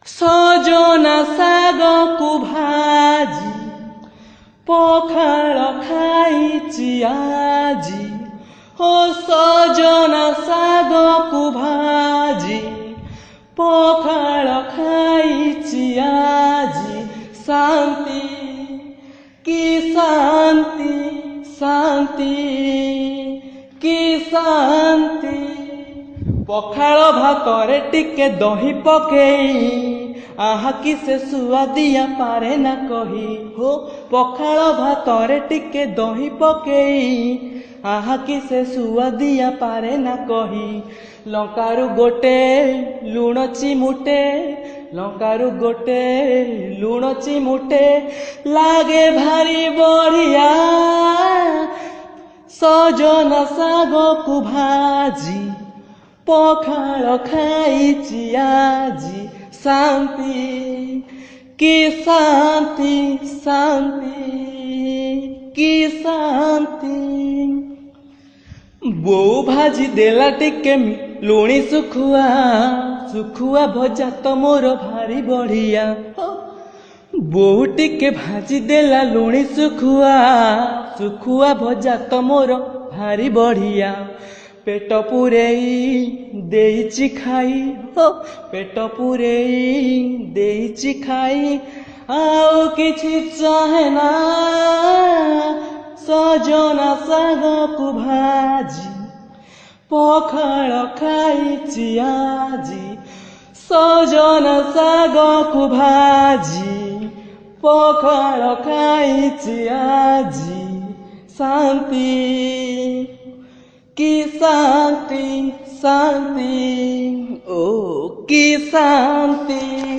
सजना शागको भाजी पखाल खाइछि आजी हो सजना शागको भाजी पखाल खाइछि आजी शान्ति कि शान्ति शान्ति कि शान्ति पखाल भातरे टिके दही पकेई आहा कि से सुआदिया पारे ना कही हो पखाल भातरे टिके दही पकेई आहा कि से सुआदिया पारे ना कही लंकारु गोटे लुण चिमुटे लंकारु गोटे लुण चिमुटे लागे भारी बढ़िया सजना शागको भाजी पखाल खाइछि आजी शान्ति कि शान्ति शान्ति कि शान्ति बो भाजी देला टिके लुणी सुखुआ सुखुआ भजा तो मोर भारी बढ़िया बो टिके भाजी देला लुणी सुखुआ सुखुआ भजा तो मोर भारी बढ़िया पेट पुरेई देइछि खाई हो पेट पुरेई देइछि खाई आउ किछि चाहे ना सजना शागको भाजी पखाल खाइछि आजी सजना शागको भाजी पखाल खाइछि आजी शान्ति कि शान्ति शान्ति ओ कि शान्ति।